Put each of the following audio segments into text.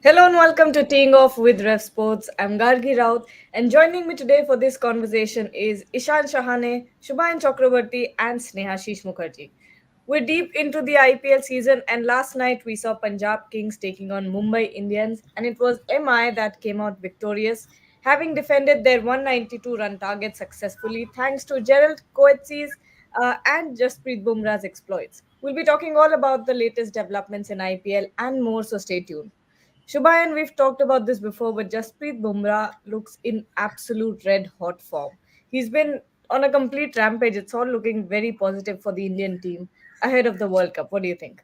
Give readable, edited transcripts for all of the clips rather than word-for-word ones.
Hello and welcome to Teeing Off with RevSportz. I'm Gargi Raut, and joining me today for this conversation is Ishan Shahane, Shubhayan Chakrabarti, and Snehashish Mukherjee. We're deep into the IPL season, and last night we saw Punjab Kings taking on Mumbai Indians, and it was MI that came out victorious, having defended their 192 run target successfully thanks to Gerald Coetzee's and Jasprit Bumrah's exploits. We'll be talking all about the latest developments in IPL and more, so stay tuned. Shubhayan, we've talked about this before, but Jasprit Bumrah looks in absolute red hot form. He's been on a complete rampage. It's all looking very positive for the Indian team ahead of the World Cup. What do you think?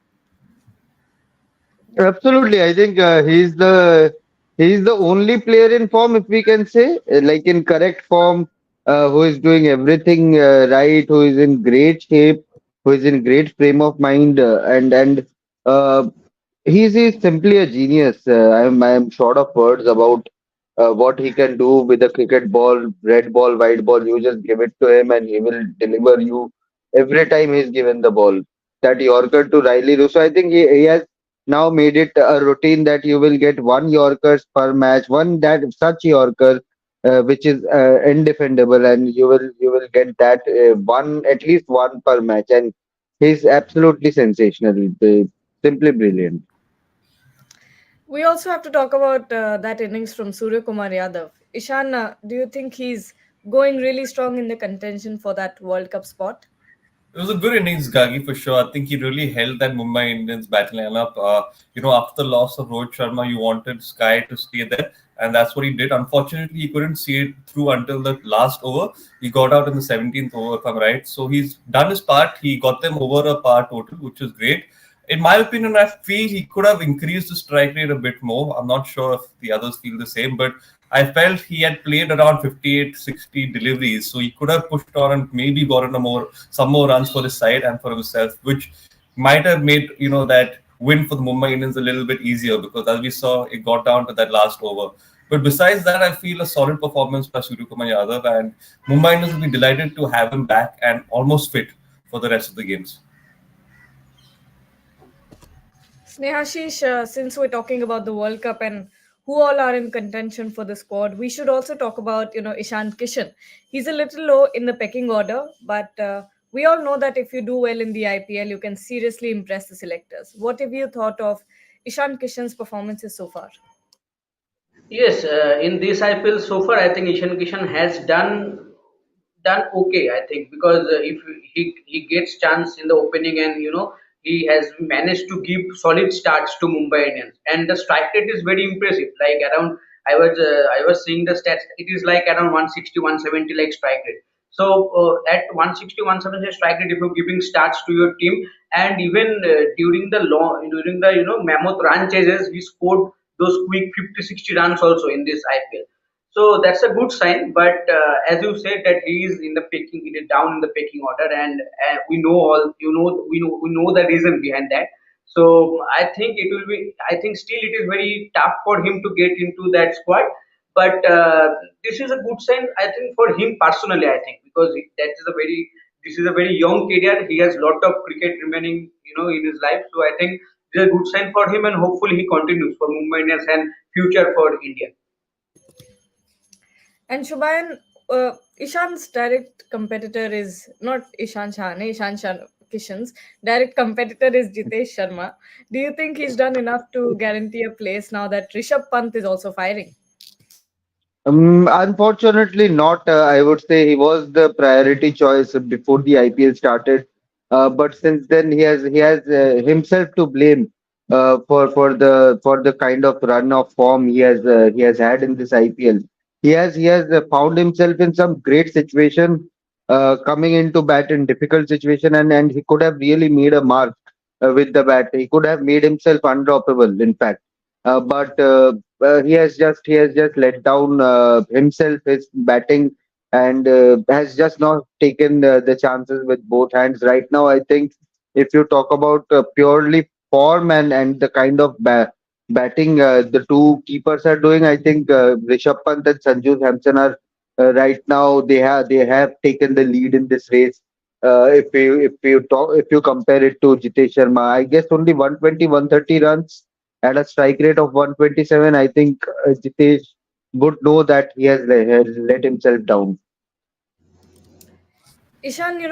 Absolutely, I think he's the only player in form, if we can say, like in correct form, who is doing everything right, who is in great shape, who is in great frame of mind, and uh, he's simply a genius. I'm short of words about what he can do with a cricket ball, red ball, white ball. You just give it to him, and he will deliver you every time he's given the ball. That Yorker to Riley Russo, I think he has now made it a routine that you will get one Yorkers per match, one that such Yorker which is indefendable, and you will get that one at least one per match, and he's absolutely sensational, simply brilliant. We also have to talk about that innings from Surya Kumar Yadav. Ishan, do you think he's going really strong in the contention for that World Cup spot? It was a good innings, Gagi, for sure. I think he really held that Mumbai Indians batting lineup. After the loss of Rohit Sharma, you wanted Sky to stay there, and that's what he did. Unfortunately, he couldn't see it through until the last over. He got out in the 17th over, if I'm right. So he's done his part. He got them over a par total, which is great. In my opinion, I feel he could have increased the strike rate a bit more. I'm not sure if the others feel the same, but I felt he had played around 58, 60 deliveries, so he could have pushed on and maybe gotten some more runs for his side and for himself, which might have made that win for the Mumbai Indians a little bit easier because as we saw, it got down to that last over. But besides that, I feel a solid performance by Suryakumar Yadav, and Mumbai Indians will be delighted to have him back and almost fit for the rest of the games. Snehashish, since we're talking about the World Cup and who all are in contention for the squad, we should also talk about Ishan Kishan. He's a little low in the pecking order, but we all know that if you do well in the IPL, you can seriously impress the selectors. What have you thought of Ishan Kishan's performances so far? Yes, in this IPL so far, I think Ishan Kishan has done okay. I think because if he gets chance in the opening and he has managed to give solid starts to Mumbai Indians, and the strike rate is very impressive. Like around, I was seeing the stats. It is like around 160, 170 like strike rate. So at 160, 170 strike rate, if you're giving starts to your team, and even during the mammoth run chases, he scored those quick 50, 60 runs also in this IPL. So that's a good sign. But as you said, that he is in the pecking, he is down in the pecking order, and we know all we know the reason behind that. So I think it will be. I think still it is very tough for him to get into that squad. But this is a good sign, I think, for him personally. I think because that is a very this is a very young career. He has lot of cricket remaining, in his life. So I think it's a good sign for him, and hopefully he continues for Mumbai Indians and future for India. And Shubhayan, Ishan's direct competitor is not Ishan Shahane, Kishan's direct competitor is Jitesh Sharma. Do you think he's done enough to guarantee a place now that Rishabh Pant is also firing? Unfortunately, not. I would say he was the priority choice before the IPL started, but since then he has himself to blame for the kind of run of form he has had in this IPL. He has found himself in some great situation, coming into bat in difficult situation, and he could have really made a mark with the bat. He could have made himself undroppable, in fact. But he has just let down himself, his batting, and has just not taken the chances with both hands. Right now, I think if you talk about purely form and the kind of batting the two keepers are doing, I think Rishabh Pant and Sanju Samson are right now they have taken the lead in this race. If you compare it to Jitesh Sharma, I guess only 120, 130 runs at a strike rate of 127, I think Jitesh would know that has let himself down. Ishan,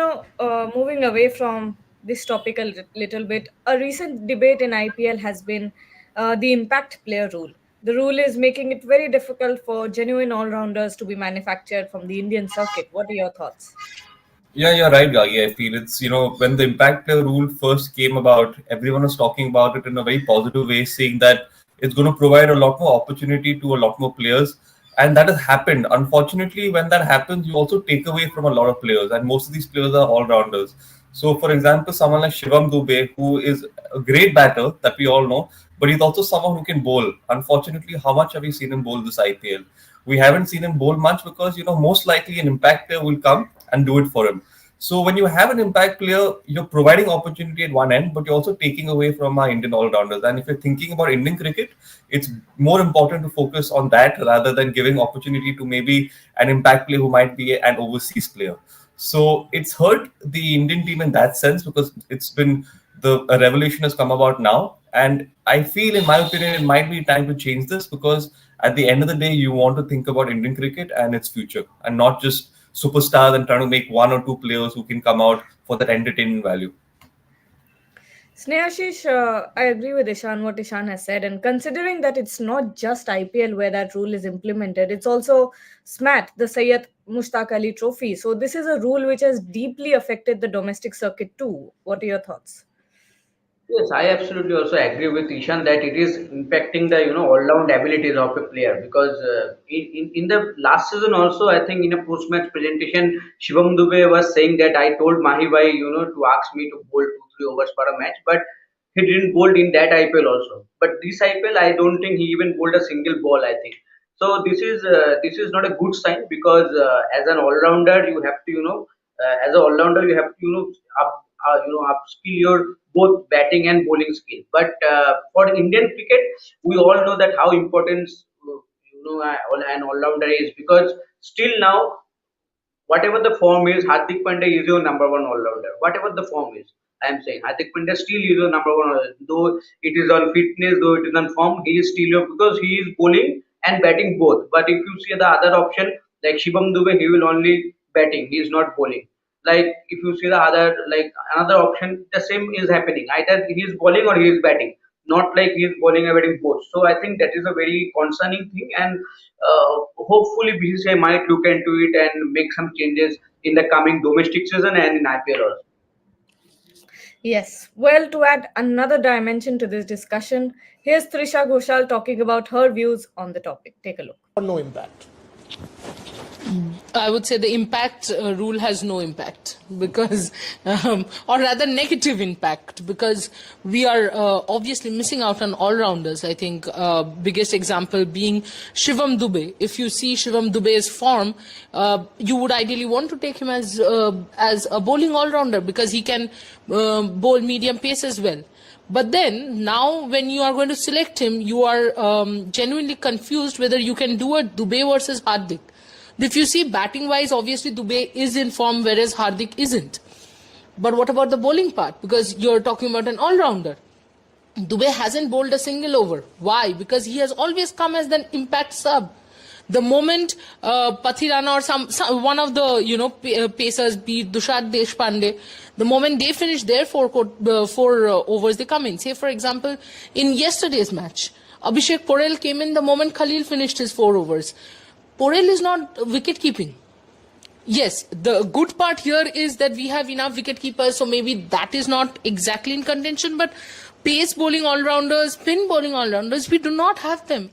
moving away from this topic a little bit, a recent debate in IPL has been the impact player rule. The rule is making it very difficult for genuine all rounders to be manufactured from the Indian circuit. What are your thoughts? Yeah, you're right, Gagi. I feel it's, when the impact player rule first came about, everyone was talking about it in a very positive way, saying that it's going to provide a lot more opportunity to a lot more players. And that has happened. Unfortunately, when that happens, you also take away from a lot of players, and most of these players are all rounders. So, for example, someone like Shivam Dubey, who is a great batter that we all know, but he's also someone who can bowl. Unfortunately, how much have we seen him bowl this IPL? We haven't seen him bowl much because most likely an impact player will come and do it for him. So when you have an impact player, you're providing opportunity at one end, but you're also taking away from our Indian all-rounders. And if you're thinking about Indian cricket, it's more important to focus on that rather than giving opportunity to maybe an impact player who might be an overseas player. So it's hurt the Indian team in that sense because it's been a revolution has come about now. And I feel, in my opinion, it might be time to change this because at the end of the day, you want to think about Indian cricket and its future and not just superstars and trying to make one or two players who can come out for that entertainment value. Snehashish, I agree with Ishan, what Ishan has said. And considering that it's not just IPL where that rule is implemented, it's also SMAT, the Sayyid Mushtaq Ali Trophy. So this is a rule which has deeply affected the domestic circuit too. What are your thoughts? Yes, I absolutely also agree with Ishan that it is impacting the all-round abilities of a player because in the last season also I think in a post-match presentation Shivam Dubey was saying that I told Mahi bhai to ask me to bowl 2-3 overs per a match, but he didn't bowl in that IPL also. But this IPL I don't think he even bowled a single ball, I think. So this is not a good sign because as an all-rounder you have to as an all-rounder you have to up upskill your both batting and bowling skill. But for Indian cricket, we all know that how important an all-rounder is because still now whatever the form is, Hardik Pandya is your number one all-rounder. Whatever the form is, I am saying Hardik Pandya still is your number one all-rounder. Though it is on fitness, though it is on form, he is still your because he is bowling and batting both. But if you see the other option, like Shivam Dube, he will only batting. He is not bowling. Like if you see the other, like another option, the same is happening. Either he is bowling or he is batting, not like he is bowling and batting both. So I think that is a very concerning thing, and hopefully BCCI might look into it and make some changes in the coming domestic season and in IPL also. Yes. Well, to add another dimension to this discussion, here's Trisha Ghoshal talking about her views on the topic. Take a look. Or no impact. I would say the impact rule has no impact because, or rather negative impact because we are obviously missing out on all-rounders. I think biggest example being Shivam Dube. If you see Shivam Dube's form, you would ideally want to take him as a bowling all-rounder because he can bowl medium pace as well. But then now when you are going to select him, you are genuinely confused whether you can do a Dube versus Hardik. If you see batting wise, obviously Dube is in form whereas Hardik isn't. But what about the bowling part? Because you're talking about an all-rounder. Dube hasn't bowled a single over. Why? Because he has always come as an impact sub. The moment Pathirana or some one of the pacers, be it Dushad Deshpande, the moment they finish their four overs, they come in. Say for example, in yesterday's match, Abhishek Porel came in the moment Khalil finished his 4 overs. Porel is not wicket keeping. Yes, the good part here is that we have enough wicket keepers, so maybe that is not exactly in contention, but pace bowling all-rounders, spin bowling all-rounders, we do not have them.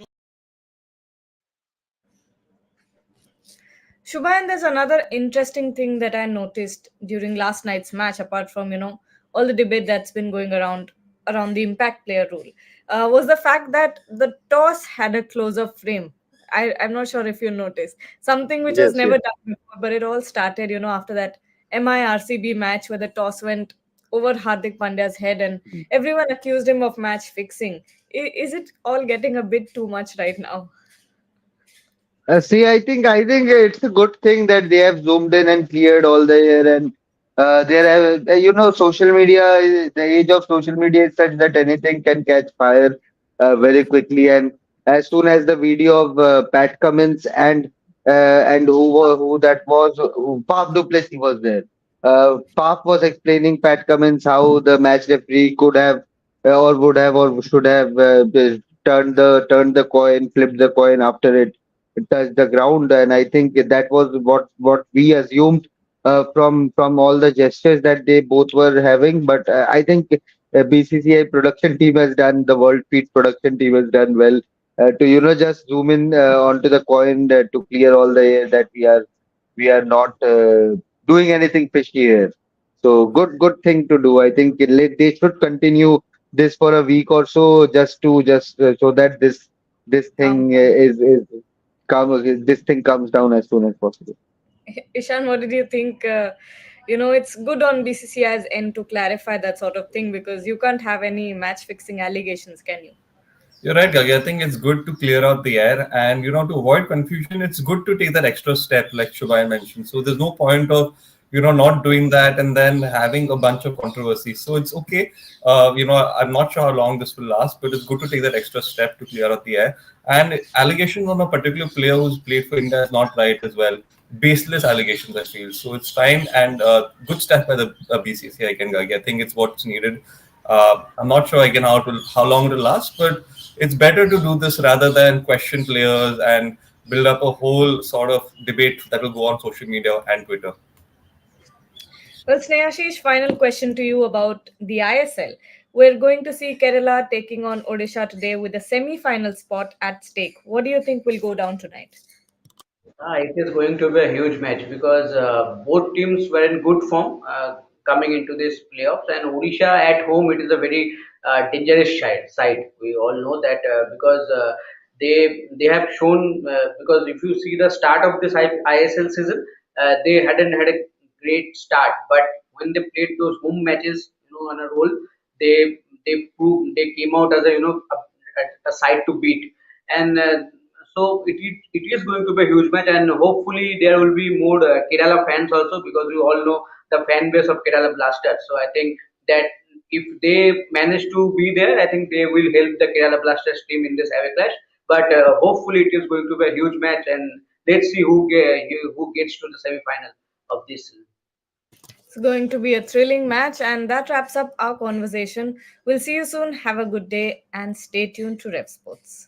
Shubhayan, there's another interesting thing that I noticed during last night's match, apart from all the debate that's been going around the impact player rule, was the fact that the toss had a closer frame. I'm not sure if you noticed something which was Yes, never yes. done before, but it all started, after that MIRCB match where the toss went over Hardik Pandya's head and everyone accused him of match fixing. Is it all getting a bit too much right now? See, I think it's a good thing that they have zoomed in and cleared all the air, and there have social media. The age of social media is such that anything can catch fire. very quickly. And as soon as the video of Pat Cummins and who that was, Paf du Plessis was there. Paf was explaining Pat Cummins how the match referee could have or would have or should have turned the coin, flipped the coin after it touched the ground. And I think that was what we assumed from all the gestures that they both were having. But I think BCCI production team has done, the World Feed production team has done well to just zoom in onto the coin to clear all the air that we are not doing anything fishy here. So good thing to do. I think they should continue this for a week or so, just so that this Calm thing down. this thing comes down as soon as possible. Ishan, what did you think? It's good on BCCI's end to clarify that sort of thing because you can't have any match fixing allegations, can you? You're right, Gagi. I think it's good to clear out the air, and to avoid confusion, it's good to take that extra step, like Shubhai mentioned. So there's no point of not doing that and then having a bunch of controversy. So it's okay. I'm not sure how long this will last, but it's good to take that extra step to clear out the air. And allegations on a particular player who's played for India is not right as well. Baseless allegations, I feel. So it's time and good step by the BCCI again, Gagi. I think it's what's needed. I'm not sure again how long it will last, but it's better to do this rather than question players and build up a whole sort of debate that will go on social media and Twitter. Well, Snehashish, final question to you about the ISL. We're going to see Kerala taking on Odisha today with a semi-final spot at stake. What do you think will go down tonight? It is going to be a huge match because both teams were in good form coming into this playoffs, and Odisha at home it is a very dangerous side. We all know that because they have shown because if you see the start of this ISL season, they hadn't had a great start, but when they played those home matches, on a roll, they they came out as a side to beat, and so it is going to be a huge match, and hopefully there will be more Kerala fans also because we all know the fan base of Kerala Blasters. So I think that if they manage to be there, I think they will help the Kerala Blasters team in this away clash. But hopefully it is going to be a huge match, and let's see who gets to the semi final of this. It's going to be a thrilling match, and that wraps up our conversation. We'll see you soon. Have a good day and stay tuned to RevSportz.